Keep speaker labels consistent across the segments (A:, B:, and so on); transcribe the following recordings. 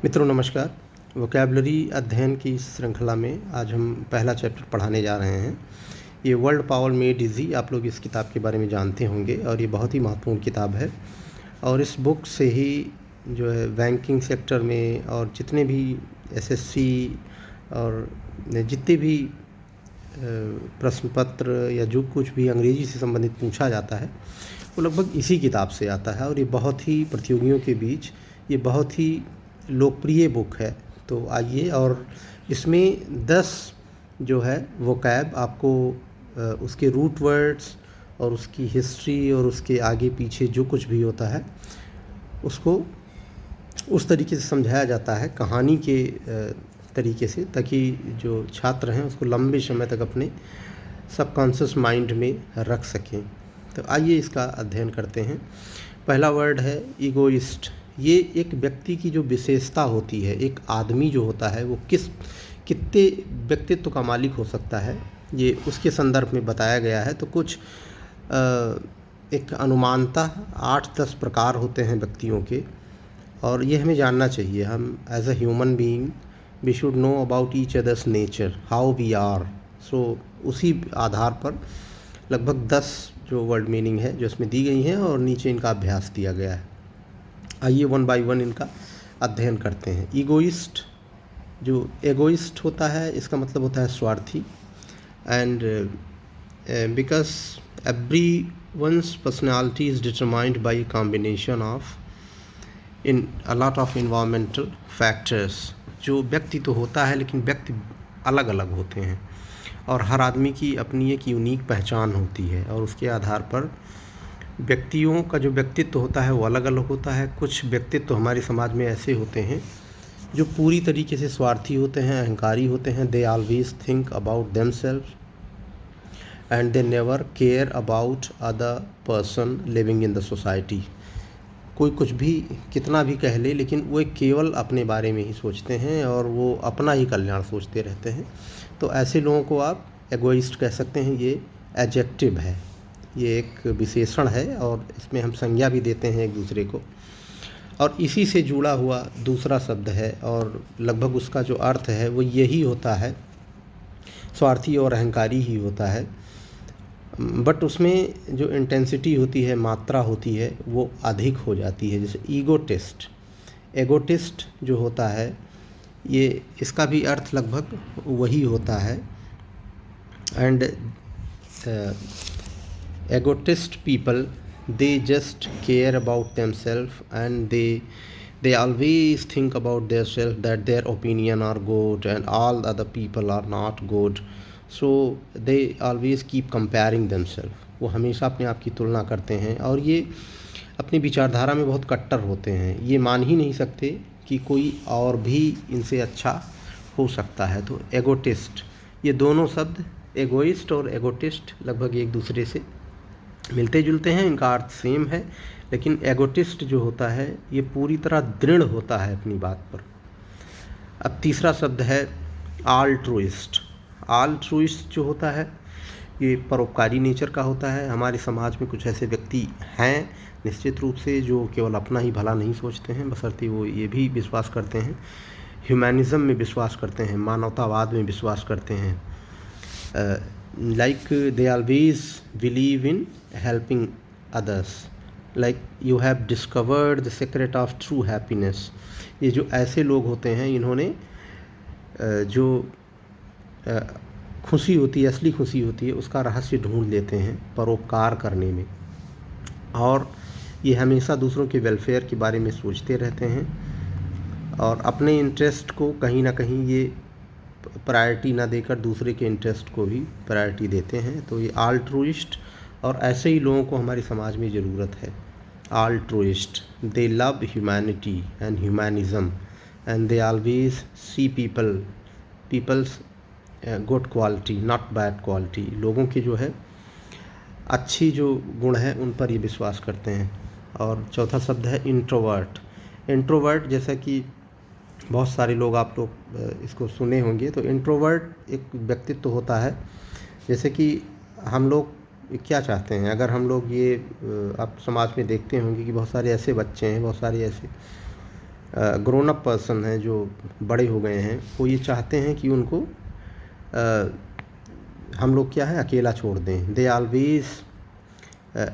A: मित्रों नमस्कार। वोकैबुलरी अध्ययन की इस श्रृंखला में आज हम पहला चैप्टर पढ़ाने जा रहे हैं। ये वर्ल्ड पावर मेड इजी, आप लोग इस किताब के बारे में जानते होंगे और ये बहुत ही महत्वपूर्ण किताब है। और इस बुक से ही जो है बैंकिंग सेक्टर में और जितने भी एसएससी और जितने भी प्रश्न पत्र या जो कुछ भी अंग्रेजी से संबंधित पूछा जाता है वो लगभग इसी किताब से आता है। और ये बहुत ही प्रतियोगियों के बीच ये बहुत ही लोकप्रिय बुक है। तो आइए, और इसमें 10 जो है वोकैब आपको उसके रूट वर्ड्स और उसकी हिस्ट्री और उसके आगे पीछे जो कुछ भी होता है उसको उस तरीके से समझाया जाता है कहानी के तरीके से, ताकि जो छात्र हैं उसको लंबे समय तक अपने सबकॉन्शियस माइंड में रख सकें। तो आइए इसका अध्ययन करते हैं। पहला वर्ड है ईगोइस्ट। ये एक व्यक्ति की जो विशेषता होती है, एक आदमी जो होता है वो कितने व्यक्तित्व का मालिक हो सकता है, ये उसके संदर्भ में बताया गया है। तो कुछ एक अनुमानतः 8-10 प्रकार होते हैं व्यक्तियों के, और ये हमें जानना चाहिए। हम as a human being we should know about each others nature, how we are. So उसी आधार पर लगभग 10 जो वर्ड मीनिंग है जो इसमें दी गई हैं और नीचे इनका अभ्यास दिया गया है। आइए वन बाय वन इनका अध्ययन करते हैं। ईगोइस्ट, जो एगोइस्ट होता है इसका मतलब होता है स्वार्थी। And because every once personality is determined by combination of in a lot of environmental factors. जो व्यक्ति तो होता है लेकिन व्यक्ति अलग अलग होते हैं और हर आदमी की अपनी एक यूनिक पहचान होती है, और उसके आधार पर व्यक्तियों का जो व्यक्तित्व होता है वो अलग अलग होता है। कुछ व्यक्तित्व हमारे समाज में ऐसे होते हैं जो पूरी तरीके से स्वार्थी होते हैं, अहंकारी होते हैं। They always think about themselves and they never care about other person living in the society. कोई कुछ भी कितना भी कह ले, लेकिन वो केवल अपने बारे में ही सोचते हैं और वो अपना ही कल्याण सोचते रहते हैं। तो ऐसे लोगों को आप एगोइस्ट कह सकते हैं। ये एडजेक्टिव है, ये एक विशेषण है और इसमें हम संज्ञा भी देते हैं एक दूसरे को। और इसी से जुड़ा हुआ दूसरा शब्द है और लगभग उसका जो अर्थ है वो यही होता है, स्वार्थी और अहंकारी ही होता है। बट उसमें जो इंटेंसिटी होती है, मात्रा होती है, वो अधिक हो जाती है। जैसे ईगोटिस्ट, एगोटिस्ट जो होता है ये इसका भी अर्थ लगभग वही होता है। And egotist people, they just care about themselves and they always think about themselves, that their opinion are good and all other people are not good. So they always keep comparing themselves. वो हमेशा अपने आप की तुलना करते हैं और ये अपनी विचारधारा में बहुत कट्टर होते हैं। ये मान ही नहीं सकते कि कोई और भी इनसे अच्छा हो सकता है। तो एगोटिस्ट, ये दोनों शब्द एगोइस्ट और एगोटिस्ट लगभग एक दूसरे से मिलते जुलते हैं, इनका अर्थ सेम है। लेकिन एगोटिस्ट जो होता है ये पूरी तरह दृढ़ होता है अपनी बात पर। अब तीसरा शब्द है आल्ट्रुइस्ट। आल्ट्रुइस्ट जो होता है ये परोपकारी नेचर का होता है। हमारे समाज में कुछ ऐसे व्यक्ति हैं निश्चित रूप से जो केवल अपना ही भला नहीं सोचते हैं, बशर्ते वो ये भी विश्वास करते हैं, ह्यूमैनिज़म में विश्वास करते हैं, मानवतावाद में विश्वास करते हैं। like they always believe in helping others, like you have discovered the secret of true happiness। ये जो ऐसे लोग होते हैं इन्होंने जो खुशी होती है, असली खुशी होती है, उसका रहस्य ढूंढ लेते हैं परोपकार करने में, और ये हमेशा दूसरों के वेलफेयर के बारे में सोचते रहते हैं और अपने इंटरेस्ट को कहीं ना कहीं ये प्रायोरिटी ना देकर दूसरे के इंटरेस्ट को भी प्रायोरिटी देते हैं। तो ये आल्ट्रुइस्ट, और ऐसे ही लोगों को हमारे समाज में ज़रूरत है। Altruist, they love humanity and humanism and they always see peoples good quality, not bad quality. लोगों की जो है अच्छी जो गुण है उन पर ये विश्वास करते हैं। और चौथा शब्द है इंट्रोवर्ट। इंट्रोवर्ट, जैसा कि बहुत सारे लोग आप लोग इसको सुने होंगे, तो इंट्रोवर्ट एक व्यक्तित्व होता है। जैसे कि हम लोग क्या चाहते हैं, अगर हम लोग ये आप समाज में देखते होंगे कि बहुत सारे ऐसे बच्चे हैं, बहुत सारे ऐसे ग्रोन अप पर्सन हैं, जो बड़े हो गए हैं, वो ये चाहते हैं कि उनको हम लोग क्या है अकेला छोड़ दें। They always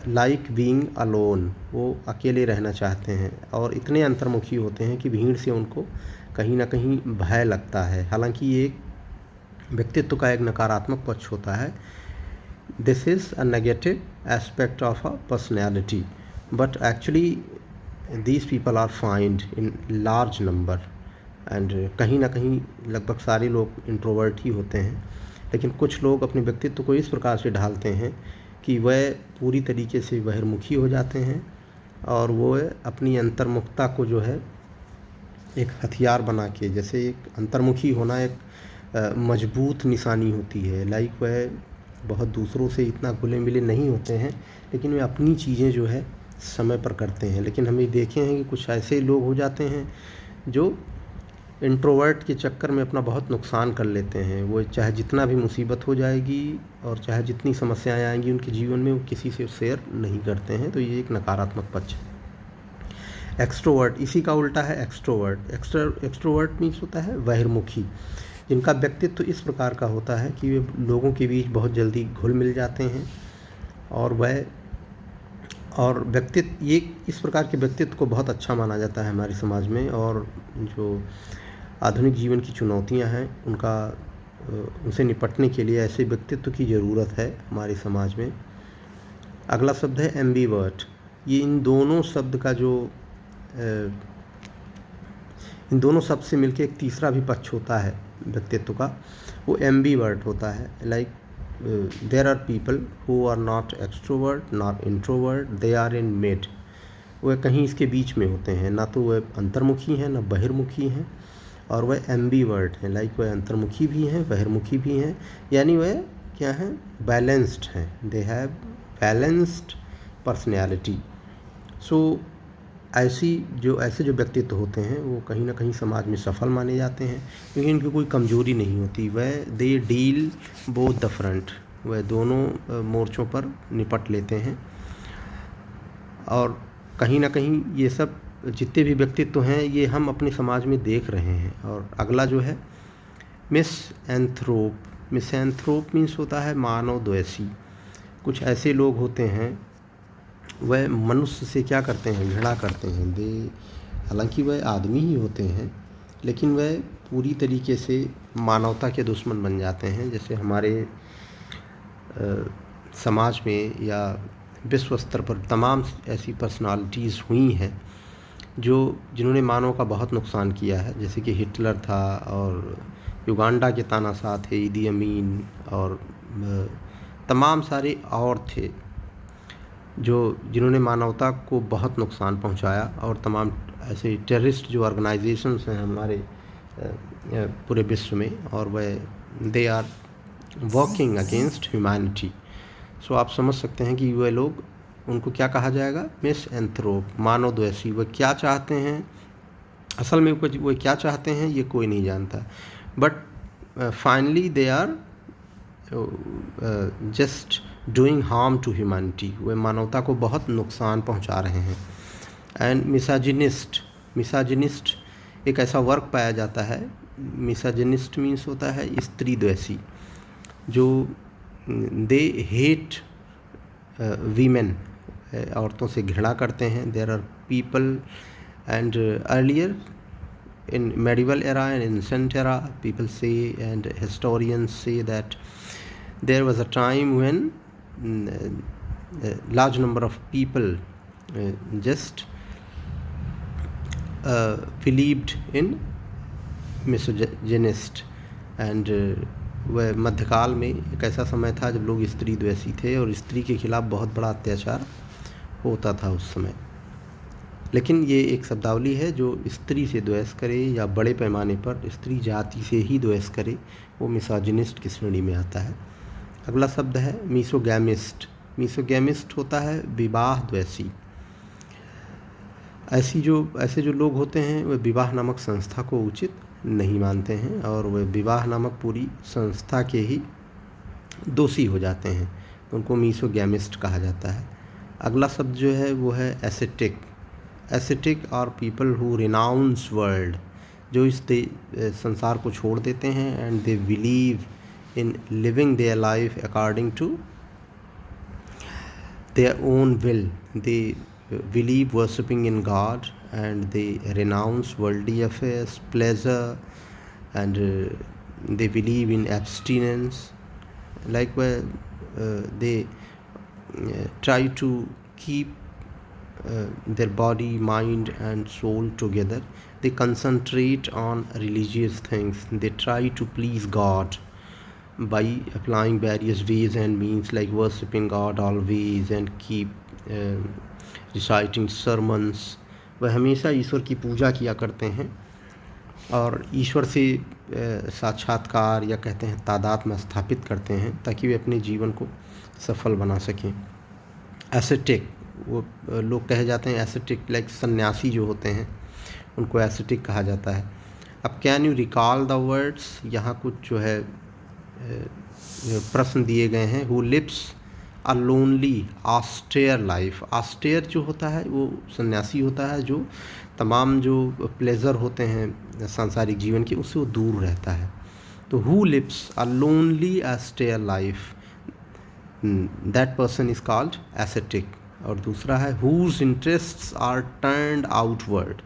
A: like being alone, वो अकेले रहना चाहते हैं और इतने अंतर्मुखी होते हैं कि भीड़ से उनको कहीं ना कहीं भय लगता है। हालांकि ये एक व्यक्तित्व का एक नकारात्मक पक्ष होता है। This is a negative aspect of a personality, but actually these people are found in large number and कहीं ना कहीं लगभग सारे लोग इंट्रोवर्ट ही होते हैं, लेकिन कुछ लोग अपने व्यक्तित्व को इस प्रकार से ढालते हैं कि वह पूरी तरीके से बहिर्मुखी हो जाते हैं और वो अपनी अंतर्मुखता को जो है एक हथियार बना के, जैसे एक अंतर्मुखी होना एक मजबूत निशानी होती है। लाइक वह बहुत दूसरों से इतना घुले मिले नहीं होते हैं, लेकिन वे अपनी चीज़ें जो है समय पर करते हैं। लेकिन हमें देखे हैं कि कुछ ऐसे लोग हो जाते हैं जो इंट्रोवर्ट के चक्कर में अपना बहुत नुकसान कर लेते हैं। वो चाहे जितना भी मुसीबत हो जाएगी और चाहे जितनी समस्याएं आएंगी उनके जीवन में, वो किसी से शेयर नहीं करते हैं। तो ये एक नकारात्मक पक्ष है। एक्सट्रोवर्ट इसी का उल्टा है एक्सट्रोवर्ट। एक्सट्रोवर्ट मीन्स होता है बहिर्मुखी, जिनका व्यक्तित्व इस प्रकार का होता है कि वे लोगों के बीच बहुत जल्दी घुल मिल जाते हैं और व्यक्तित्व ये इस प्रकार के व्यक्तित्व को बहुत अच्छा माना जाता है हमारे समाज में। और जो आधुनिक जीवन की चुनौतियां हैं उनसे निपटने के लिए ऐसे व्यक्तित्व की ज़रूरत है हमारे समाज में। अगला शब्द है एम्बीवर्ट। ये इन दोनों शब्द से मिलकर एक तीसरा भी पक्ष होता है व्यक्तित्व का, वो एम्बीवर्ट होता है। Like there are people who are not extrovert nor introvert, they are in mid, वह कहीं इसके बीच में होते हैं, ना तो वह अंतर्मुखी हैं ना बहिर्मुखी हैं, और वह एम्बीवर्ट हैं। लाइक वह अंतर्मुखी भी हैं बहिर्मुखी भी हैं, यानी वह क्या हैं बैलेंस्ड हैं। They have balanced personality. So ऐसे जो व्यक्तित्व होते हैं वो कहीं ना कहीं समाज में सफल माने जाते हैं, क्योंकि इनकी कोई कमजोरी नहीं होती। वह they deal both the front, वह दोनों मोर्चों पर निपट लेते हैं। और कहीं ना कहीं ये सब जितने भी व्यक्तित्व हैं ये हम अपने समाज में देख रहे हैं। और अगला जो है मिसएंथ्रोप। मिसएंथ्रोप मीन्स होता है मानवद्वेषी। कुछ ऐसे लोग होते हैं वह मनुष्य से क्या करते हैं, घृणा करते हैं। हालांकि वह आदमी ही होते हैं, लेकिन वह पूरी तरीके से मानवता के दुश्मन बन जाते हैं। जैसे हमारे समाज में या विश्व स्तर पर तमाम ऐसी पर्सनालिटीज़ हुई हैं जिन्होंने मानव का बहुत नुकसान किया है। जैसे कि हिटलर था, और युगांडा के तानाशाह थे ईदी अमीन, और तमाम सारे और थे जिन्होंने मानवता को बहुत नुकसान पहुंचाया। और तमाम ऐसे टेररिस्ट जो ऑर्गेनाइजेशंस हैं हमारे पूरे विश्व में, और वह they are working against humanity. So आप समझ सकते हैं कि वह लोग, उनको क्या कहा जाएगा, मिसएंथ्रोप, मानवद्वेषी। वह क्या चाहते हैं, असल में वो क्या चाहते हैं ये कोई नहीं जानता, but finally they are just doing harm to humanity. वे मानवता को बहुत नुकसान पहुंचा रहे हैं। एंड मिसाजिनिस्ट एक ऐसा वर्ग पाया जाता है। मिसाजिनिस्ट मीन्स होता है स्त्री द्वेषी, जो दे हेट वीमेन, औरतों से घृणा करते हैं। There are people and earlier in medieval era and ancient era, people say and historians say that there was a time when a large number of people just believed in misogynist and वह मध्यकाल में एक ऐसा समय था जब लोग स्त्री द्वेषी थे और स्त्री के खिलाफ बहुत बड़ा अत्याचार होता था उस समय। लेकिन ये एक शब्दावली है, जो स्त्री से द्वेष करे या बड़े पैमाने पर स्त्री जाति से ही द्वेष करे, वो मिसोजिनिस्ट की श्रेणी में आता है। अगला शब्द है मिसोगैमिस्ट। मिसोगैमिस्ट होता है विवाह द्वेषी। ऐसे जो लोग होते हैं वे विवाह नामक संस्था को उचित नहीं मानते हैं, और वे विवाह नामक पूरी संस्था के ही दोषी हो जाते हैं, उनको मिसोगैमिस्ट कहा जाता है। अगला शब्द जो है वो है ascetic. Ascetic are people who renounce world, जो इस संसार को छोड़ देते हैं, and they believe in living their life according to their own will. They believe worshipping in God, and they renounce worldly affairs, pleasure, and they believe in abstinence. Likewise, they try to keep their body, mind, and soul together. They concentrate on religious things. They try to please God by applying various ways and means, like worshipping God always and keep reciting sermons. वह हमेशा ईश्वर की पूजा किया करते हैं और ईश्वर से साक्षात्कार या कहते हैं तादात्म्य स्थापित करते हैं ताकि वे अपने जीवन को सफल बना सकें। एसेटिक, वो लोग कहे जाते हैं एसेटिक, लाइक सन्यासी जो होते हैं उनको एसेटिक कहा जाता है। अब can you recall the words, यहाँ कुछ जो है प्रश्न दिए गए हैं। Who lives a lonely austere life, austere जो होता है वो सन्यासी होता है जो तमाम जो प्लेजर होते हैं सांसारिक जीवन के उससे वो दूर रहता है। तो who lives a lonely austere life, that person is called ascetic. और दूसरा है whose interests are turned outward,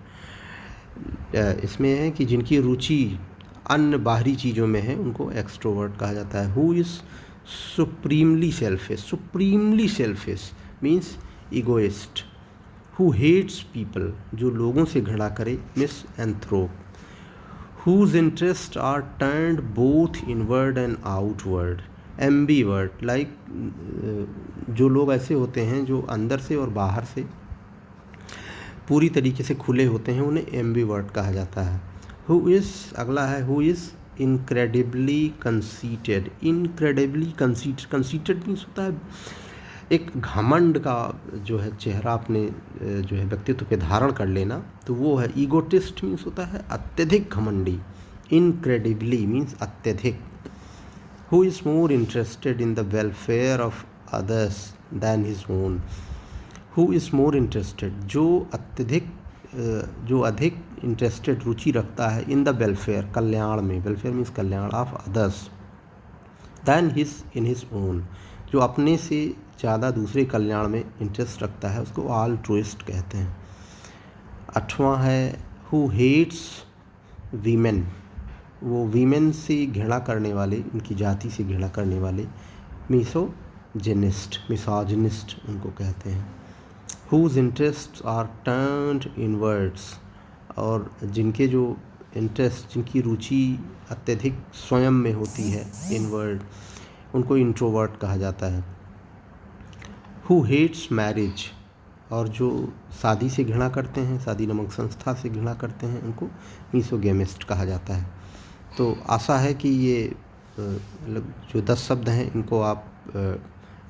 A: इसमें है कि जिनकी रुचि अन्य बाहरी चीज़ों में है उनको एक्सट्रोवर्ट कहा जाता है। Who is supremely selfish, supremely selfish means egoist. Who hates people, जो लोगों से घृणा करे, misanthrope. Whose interest are turned both inward and outward, ambivert, like जो लोग ऐसे होते हैं जो अंदर से और बाहर से पूरी तरीके से खुले होते हैं उन्हें एम्बीवर्ट कहा जाता है। हु इज़, अगला है who is incredibly conceited, incredibly conceited, conceited means होता है एक घमंड का जो है चेहरा अपने जो है व्यक्तित्व पे धारण कर लेना, तो वो है। ईगोटिस्ट मीन्स होता है अत्यधिक घमंडी, इनक्रेडिबली मीन्स अत्यधिक। Who is more interested in the welfare of others than his own, who is more interested, जो अधिक इंटरेस्टेड, रुचि रखता है इन द वेलफेयर, कल्याण में, वेलफेयर मीन्स कल्याण, of others, than his in his own, जो अपने से ज़्यादा दूसरे कल्याण में इंटरेस्ट रखता है उसको ऑल्ट्रुइस्ट कहते हैं। 8वां है हु हेट्स वीमेन, वो वीमेन से घृणा करने वाले, उनकी जाति से घृणा करने वाले, मिसोजिनिस्ट, मिसोजिनिस्ट उनको कहते हैं। Whose interest are turned inwards, और जिनके जो इंटरेस्ट, जिनकी रुचि अत्यधिक स्वयं में होती है, इनवर्ड, उनको इंट्रोवर्ट कहा जाता है। हु हेट्स मैरिज, और जो शादी से घृणा करते हैं, शादी नामक संस्था से घृणा करते हैं, उनको मिसोगेमिस्ट कहा जाता है। तो आशा है कि ये जो 10 शब्द हैं इनको आप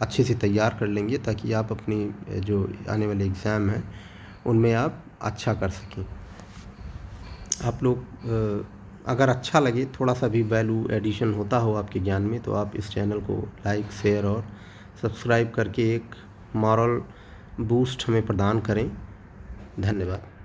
A: अच्छे से तैयार कर लेंगे ताकि आप अपनी जो आने वाले एग्ज़ाम हैं उनमें आप अच्छा कर सकें। आप लोग अगर अच्छा लगे, थोड़ा सा भी वैल्यू एडिशन होता हो आपके ज्ञान में, तो आप इस चैनल को लाइक, शेयर और सब्सक्राइब करके एक मॉरल बूस्ट हमें प्रदान करें। धन्यवाद।